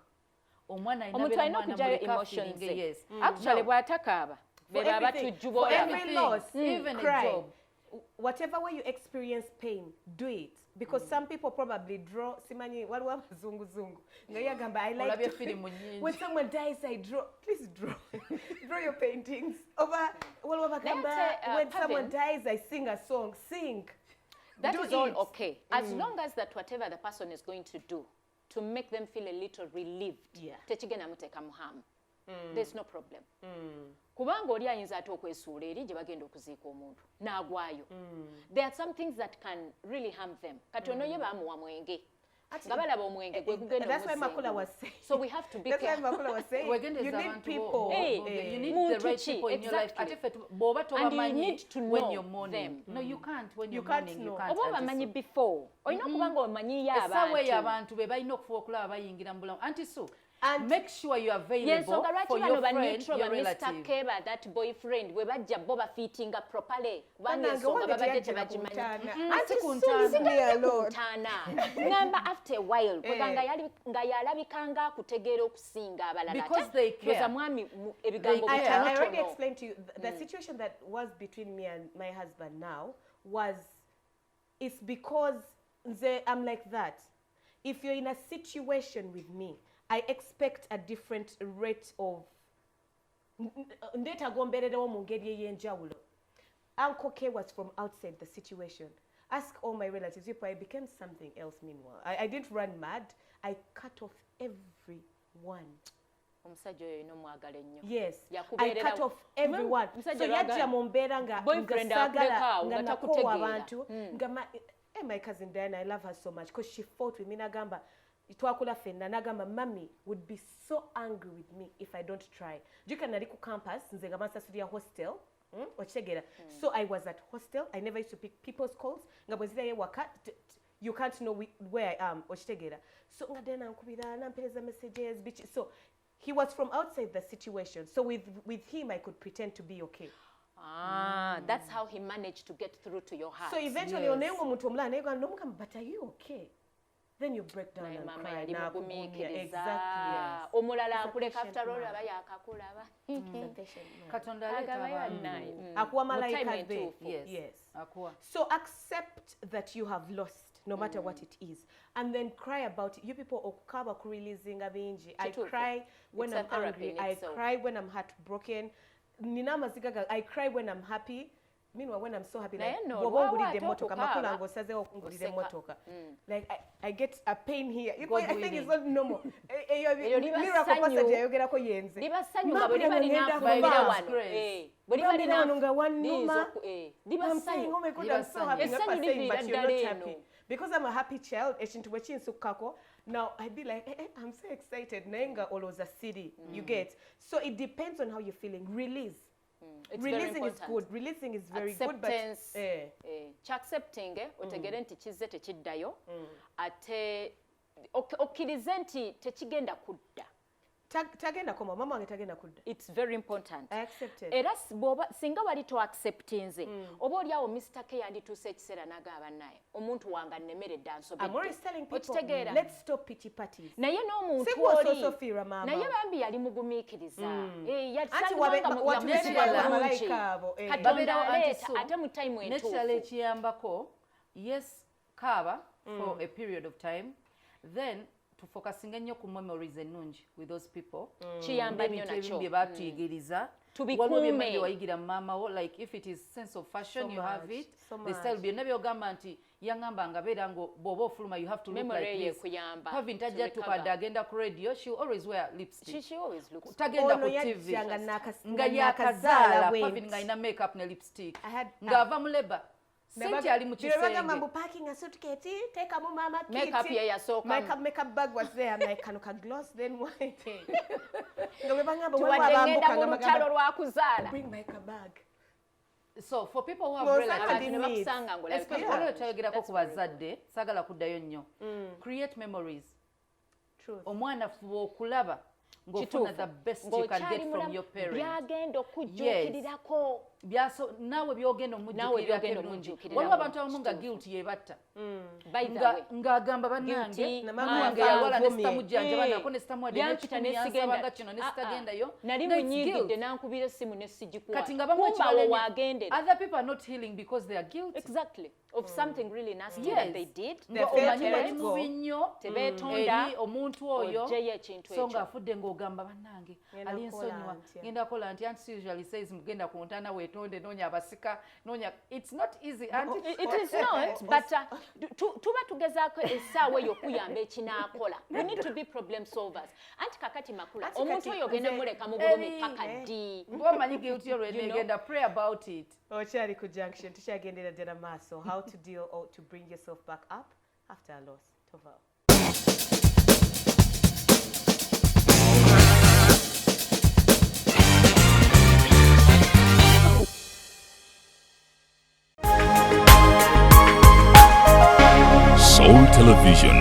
Omwana alina okujayo emotions. Yes. Actually bw'atakaaba beba abatujjuba every loss, even cry. A job. Whatever way you experience pain, do it. Because some people probably draw. Simanyi waliwo abazunguzungu. Ngayagamba I like to. When someone dies, I draw. Please draw. Draw your paintings. When someone dies, I sing a song. Sing. That is all okay. As long as that whatever the person is going to do to make them feel a little relieved. Techigenda muteka muhamu. There's no problem. Kubanga oli ayinza ate okwesuula eri gye bagenda okuziika omuntu n'agwayo. There are some things that can really harm them. Kati ono ye baamuwa mwenge. Nga balaba omwenge gwe gugenda That's why Makula was saying. So we have to be careful. That's why Makula was saying. You need people. You need the right people in your life. And you need to know when you're mourning. No, you can't when you're mourning. You can't. Oba bamanyi before. Olina kubanga omanyiyo abantu. Esawe abantu be balina okufuba okulaba bayingira mu bulamu. Anti so. And make sure you are available for your friend, your relative. Mr. Keba, that boyfriend, we bajja boba fitting up properly. Bange songa babadde tebagimanyi. Anti kuntana. Ngamba after a while, nga yalabikanga akutegeera okusinga abalala. Because they care. I already explained to you the situation that was between me and my husband now it's because I'm like that. If you're in a situation with me, I expect a different rate of Uncle K was from outside the situation. Ask all my relatives. I became something else meanwhile. I didn't run mad. I cut off everyone. Yes, I cut off everyone. So yajja mumbera nga sagala nga nakowa abantu. My cousin Diana, I love her so much because she fought with me. Nagamba twakula fenda nagamba mummy would be so angry with me if I don't try. Jika nali ku campus nze nga masasulia hostel. So I was at hostel. I never used to pick people's calls. Nga bwezira ye waka you can't know where I am. So nga Diana nkubira nampeleza messages. So he was from outside the situation. So with him I could pretend to be okay. That's how he managed to get through to your heart. So eventually but are you okay? Then you break down and cry. Exactly. Omulala akuleka after all aba yakakulaba. Akuwa malaika there. Yes. So accept that you have lost no matter what it is, and then cry about it. You people okukaba kureleasing abinji. I cry when I'm angry. I cry when I'm heartbroken. I cry when I'm happy. Meanwhile, when I'm so happy, like I get a pain here. I think it's not normal. Because I'm a happy child, now I'd be like, I'm so excited. You get. So it depends on how you're feeling. Release. Releasing is good. Releasing is very good, but accepting otegere nti kizze tekiddayo ate okkirize nti tekigenda kudda tagenda koma mama wange tagenda kudda. It's very important. I accepted. Era singa wali to acceptinze oba oli awo Mr. K yandituuse ekiseera n'agamba naye omuntu wange annemeredde ansobedde. I'm always telling people, let's stop pity parties. Naye n'omuntu oli naye bambi yali mugumiikiriza. Ate mu time nekirala ekiyambako yes kaaba for a period of time then to focusing ennyo ku memories ennungi with those people kiyamba nnyo nakyo bye batuyigiriza tubikuume wayigira mama wo like if it is sense of fashion so you have it the style byonna byogamba nti yangamba nga beera ngo bw'oba ofuluma you have to look like this having tajja tukadde agenda ku radio she always wear lipstick she always looks tagenda ku TV nga yakazaala having nga ina makeup ne lipstick ng'ava mu leba senti ali mu kisenge mambo packing a suitcase take a mama kit makeup ye yasooka makeup bag was there I'm like kanuka gloss then why ngo bebangamba wabambuka nga magalo lwa kuzaala bring makeup bag. So for people who have relatives especially tayogerako ku bazadde sagala kuddayo nnyo create memories. Truth. Omwana fuba okulaba ng'ofuna the best you can get from your parents. Byagenda okujjuukirirako naawe byogenda omujjukirira waliwo abantu abamu nga guilt yebatta ng'agamba bannange wange yalwala ne sitamujjanjaba nako ne sitamwaddeyansabanga kino ne sitagendayo nali munyiigidde nankubira essimu ne sigikuwa kati nga bamu wagendera other people are not healing because they are guilty exactly of something really nasty that they did omanyi bali mubi nnyo tebeetonda eri omuntu oyo oggyeyo ekintu ekyo so ng'afudde ng'ogamba bannange ali ensonyiwa ngenda kola nti anti usually says mugenda ku ntaana weetonde noonya abasika noonya it's not easy it is not but tuba tugezaako essaawa eyo okuyamba ekinaakola we need to be problem solvers anti kakati makula omuntu oyo ogenda muleka mu bulumi paka ddi ng'omanyi guilt yo lwenegenda pray about it. Okyali ku junction tukyagendera ddala maaso how to deal or to bring yourself back up after a loss. Tova. Soul Television,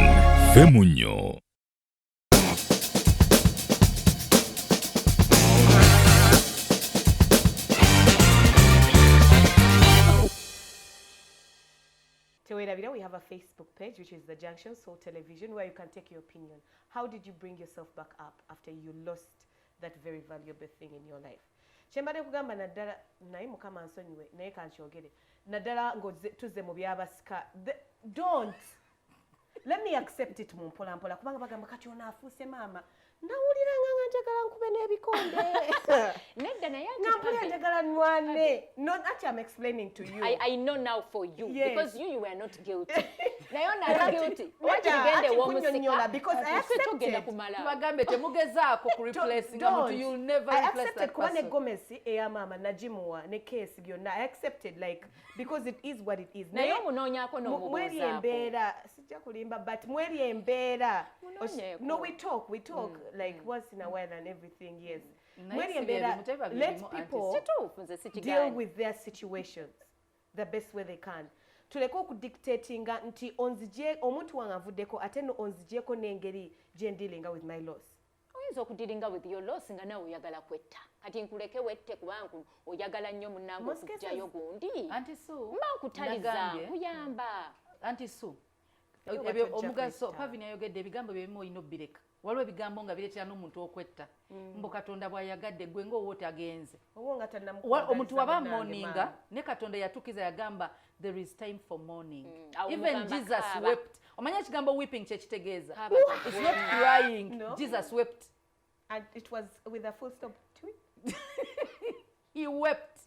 Femunyo. We have a Facebook page, which is the Junction Soul Television, where you can take your opinion. How did you bring yourself back up after you lost that very valuable thing in your life? Chembade kugamba naddala naye mukama ansonyiwe naye kankyogere naddala tuze mu byabasika don't let me accept it mu mpolampola kubanga bagamba kati ono afuuse maama nawulira nga njagala nkube n'ebikonde nedda naye nampulira njagala nwane not actually I'm explaining to you I know now for you because you were not guilty naye not guilty wakigende w'omusika because I accepted tubagambe temugezaako ku replace nga muntu you'll never replace that kuba ne gomesi eya maama nagimuwa ne case byonna I accepted like because it is what it is naye omunoonyaako n'omubuuzaako mweri embeera sijja kulimba but mweri embeera no we talk like once in a while and everything yes mweri embeera let people deal with their situations the best way they can tuleke okudictatinga nti onzije omuntu wange avuddeko ate no onzijeeko n'engeri gye ndilinga with my loss oyinza okudiringa with your loss nga nawe oyagala kwetta kati nkuleke wette kubanga oyagala nnyo munnange okujjayo gundi anti Sue mba nkutaliza nkuyamba anti Sue ebyo omugaso Pavin yayogedde ebigambo bye bimu olina obbireka waliwo ebigambo nga bireetera n'omuntu okwetta mbu Katonda bw'ayagadde gwe ng'owoota agenze omuntu waba mourninga ne Katonda yatukiza yagamba there is time for mourning even Jesus wept omanya ekigambo weeping kyekitegeeza it's not crying no. Jesus wept and it was with a full stop to it he wept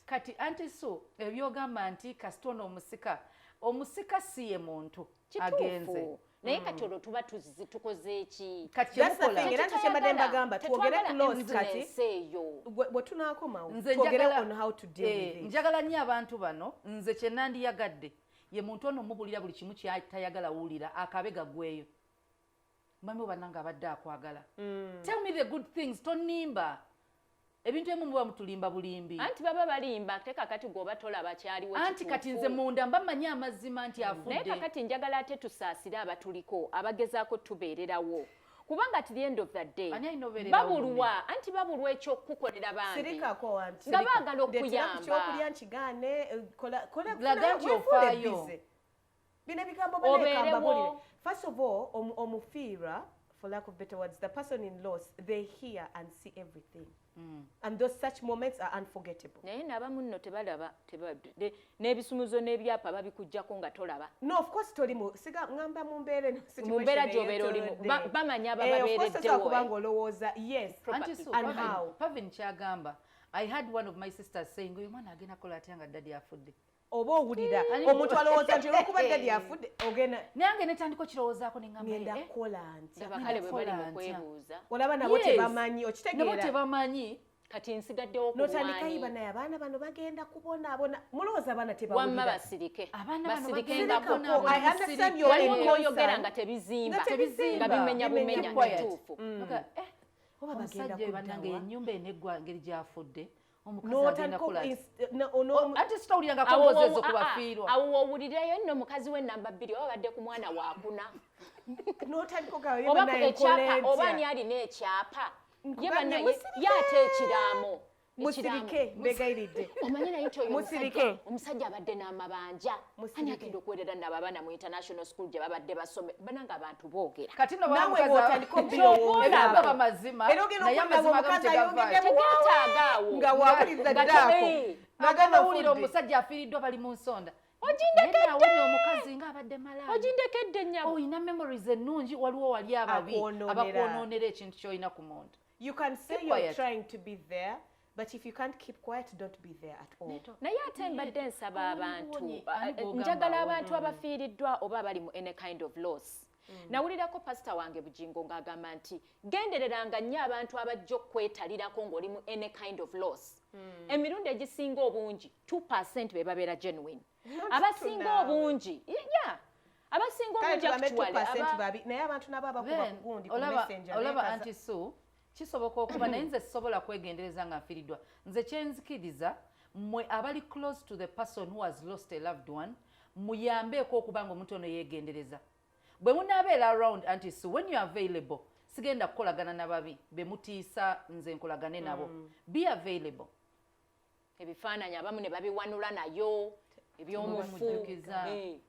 kati anti so ebyogamba nti kasitona omusika si ye muntu agenze naye kati olwo tuba tukoze eki kati era nkyembadde mbagamba twogere ku loss kati bwe tunaakomawo twogere on how to deal with it njagala nnyo abantu bano nze kye nandiyagadde ye muntu ono mubulira buli kimu kyatayagala wuulira akabe gaggweyo mami bannange abadde akwagala tell me the good things tonimba ebintu ebimu muba mutulimba bulimbi anti baba balimba ate kakati gwoba tolaba kyaliwo anti kati nze munda mba mmanyi amazima nti afudde naye kakati njagala ate tusaasire abatuliko abagezaako tubeererawo kubanga at the end of the day babulwa anti babulwa ekyokukolera bandi sirikako wanti nga baagala okuyamba kyokulya nkigane kola ganti ofaayo bino ebigambo banekamba bulire first of all omufiira for lack of better words the person in loss they hear and see everything and those such moments are unforgettable naye n'abamu nno tebalaba n'ebisumuzo n'ebyapa babikujjako nga tolaba no of course toli ngamba mu mbeera gy'obeera olimu bamanya abababeereddewo kubanga olowooza yes and how Pavin kyagamba I had one of my sisters saying oyo mwana agenda kola atya nga daddy afudde oba owulira omuntu alowooza nti olwokuba daddy afudde ogenda nange netandika okirowoozaako ngenda kukola ntya bakale bwe bali mu kwebuuza olaba nabo tebamanyi okitegeera nabo tebamanyi kati nsigaddewo notandikayiba naye abaana bano bagenda kubonaabona mulowooza abaana tebawamma basirike waliwo oyogera nga tebizimba nga bimenya bumenya kituufu oba bagenda bannange ennyumba eneggwa ngeri gyafudde ate sitawuliranga kombozezo ku bafiirwa awo owulirayo nno omukazi w'ennamba 2 oba badde ku mwana waakuna oba oba ani alina ekyapa yaate ekiraamo musirike mbegayiridde omanyi naye nti oyo omusajja abadde n'amabanja ani agenda okuwerera nabo abaana mu international school gye babadde basome bananga abantu boogera kati nawe wotandika obirowoolaba mazima era ogenda okulaba omukazi ayongeddemu nga wawuliriza ddaako nagana owulira omusajja afiiriddwa bali mu nsonda ogindekedde omukazi nga abadde malala ogindekedde nnyabo oyina memories ennungi waliwo wali ababi abakwonoonera ekintu ky'olina ku muntu you can say you're trying to be there but if you can't keep quiet don't be there at all naye ate mbadde nsaba abantu njagala abantu abafiiriddwa oba bali mu any kind of loss nawulirako pasita wange Bugingo ng'agamba nti gendereranga nnyo abantu abajja okwetalirako ng'oli mu any kind of loss emirundi egisinga obungi 2% be babeera genuine abasinga obungi abasinga obungi actually naye abantu nabo abakuba ku gundi ku messenger olaba anti so kisoboka okuba naye nze sisobola kwegendereza nga nfiiriddwa nze kyenzikiriza mmwe abali close to the person who has lost a loved one muyambeeko okuba nga omuntu ono yeegendereza bwe munaabeera around anti so when you are available sigenda kukolagana nababi be mutiisa nze nkolagane nabo be available ebifaananyi abamu ne babiwanula nayo ebyomufu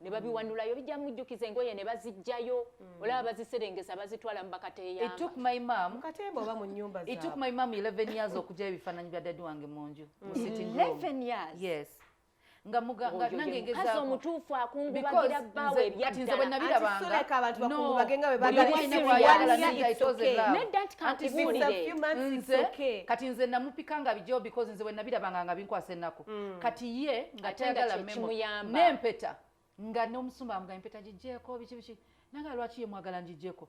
ne babiwanulayo bijja mujjukiza engoye ne bazijjayo olaba baziserengesa bazitwala mu bakateeyamba it took my mom mukatemba oba mu nnyumba zaabwe it took my mom 11 years okugyayo ebifaananyi bya dadi wange mu nju 11 years yes nga nange ngezaako omutuufu akungubagira bbaawe ebyaddala bwe nabirabanga abantu bakungubagenga bwe kati nze namupikanga bijjo because nze bwe nabirabanga nga binkwasa ennaku kati ye nga tayagala memo n'empeta nga n'omusumba amuga empeta gijjeeko biki nange lwaki ye mwagala ngijjeeko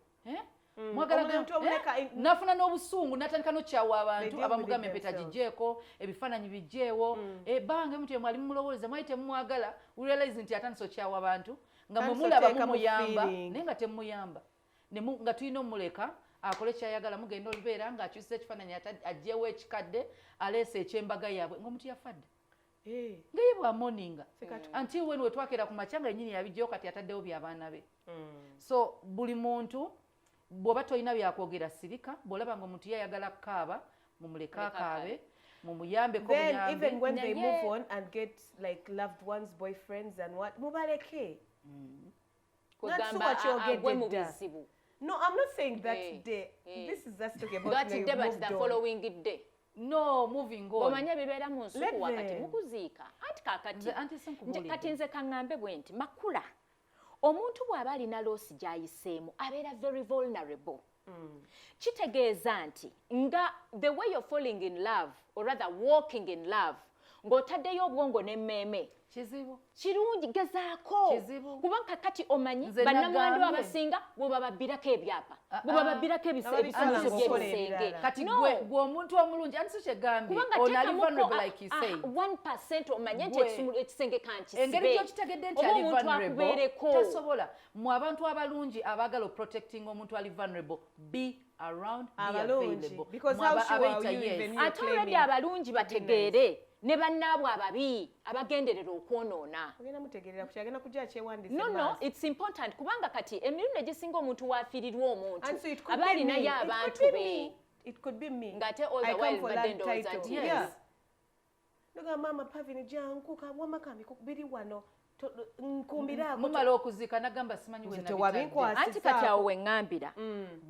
nafuna n'obusungu natandika n'okyawa abantu abamugamba empeta gijjeeko ebifaananyi bijjeewo bange mutu mwali mumulowooza mwali temumwagala realize nti atandisa okyawa abantu nga mwemulaba mumuyamba naye nga temumuyamba nga tulina omuleka akole kyayagala mugenda olubeera ng'akyusa ekifaananyi aggyewo ekikadde aleese ekyembaga yaabwe ng'omuntu yafadde nga ye bwamoninga until when wetwakera ku makya nga yennyini yabijjewo kati ataddewo by'abaana be so buli muntu bw'oba tolina byakwogera sirika bw'olaba nga omuntu yayagala kukaaba mumuleka akaabe mumuyambeko then even when they move on and get like loved ones boyfriends and what mubaleke no I'm not saying that day this is just talking about the following day no moving on omanya bibeera mu nsuku wakati mukuziika anti kati nze kaŋŋambe bwe nti makula omuntu bw'aba alina loosi gy'ayiseemu abeera very vulnerable kitegeeza nti nga the way you're falling in love or rather walking in love ng'otaddeyo obwongo n'emmeeme kizibu kirungi gezaako kubanga kati omanyi bannamwandu abasinga bwe bababbirako ebyapa bwe bababbirako ebisumuzo by'ebisenge kati gwe omuntu omulungi anti si kyegambye onali vulnerable like you say 1% omanye nti ekisenge kankisibe engeri gyokitegedde nti ali vulnerable tasobola mu abantu abalungi abaagala oprotecting omuntu ali vulnerable be around be available because how sure are you even ate olwedde abalungi bategeere ne bannaabwe ababi abagenderera okwonoona. Ogenda mutegerera ku kyagenda kujja kyewandise. No, it's important kubanga kati emirundi egisinga omuntu waafiirirwa omuntu aba alinayo abantu be. It could be me. Ngate all the while badde ndowooza nti yes. Noga mama Pavini jangu kabwama kambi kubiri wano nkumbira mumala okuzika nagamba simanyi we nabitadde. Anti kati awo we ngambira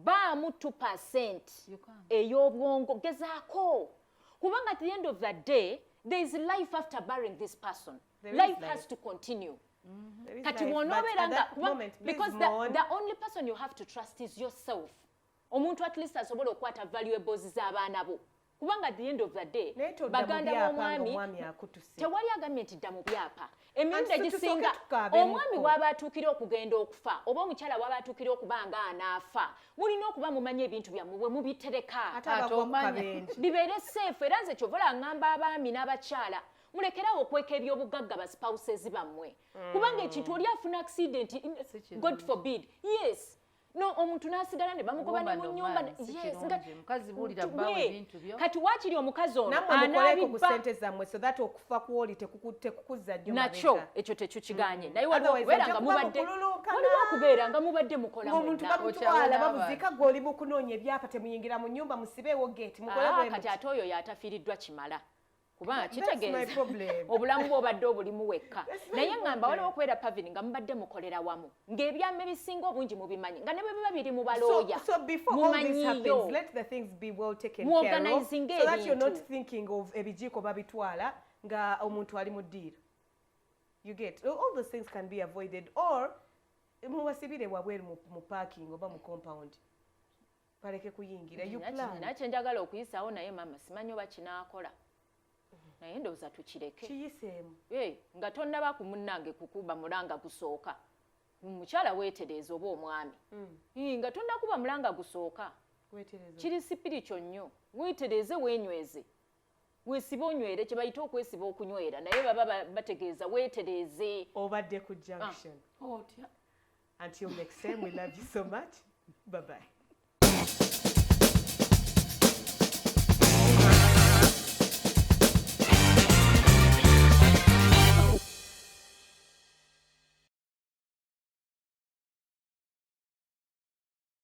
baamu 2% ey'obwongo gezaako kubanga at the end of the day there is life after burying this person. Life has to continue. Kati wonoobeeranga because the only person you have to trust is yourself. Omuntu at least asobola okukwata valuables z'abaana bo kubanga at the end of the day baganda b'omwami tewali agambye nti dda mu byapa. Emirundi egisinga omwami bw'aba atuukira okugenda okufa oba omukyala bw'aba atuukira okuba nga anaafa mulina okuba mumanya ebintu byammwe bwe mubitereka bibeere seefu. Era nze kyova ngamba abaami n'abakyala mulekerawo okweka ebyobugagga ba spouses bammwe kubanga ekintu oli afuna accident God forbid yes no omuntu nasigala ne bamugoba ne mu nnyumba mukazi bulira bawe ebintu byo kati wakiri omukazi ono anabiba ku ssente zammwe so that okufa kuwoli tekukuzza nnyo nakyo ekyo tekikiganye naye waliwo okubeera nga mubadde mukola omuntu bakutwala babuzika gw'oli mukunoonya ebyapa temuyingira mu nnyumba musibeewo gate mukole kati ate oyo yatafiiriddwa kimala kubanga kitegeeza obulamu bw'obadde obulimu wekka naye ngamba waliwo okubeera Pavini nga mubadde mukolera wamu ng'ebyama ebisinga obungi mubimanyi nga ne bwe biba biri mu balooya mumanyiyo muorganizinga ebintu ebijiiko babitwala nga omuntu ali mu ddiiro. You get all those things can be avoided or muwasibire wabweru mu parking oba mu compound baleke kuyingira you plan. Nakyo njagala okuyisaawo naye mama simanyi oba kinaakola naye ndowooza tukireke kiyiseemu nga tonnaba ku munnange kukuba mulanga gusooka mukyala weetereeza oba omwami nga tonnakuba mulanga gusooka kiri sipirikyo nnyo weetereeze weenyweze weesiba onywere kye bayita okwesiba okunywera naye baba bategeeza weetereeze obadde ku junction. Until next time we love you so much. Bye bye.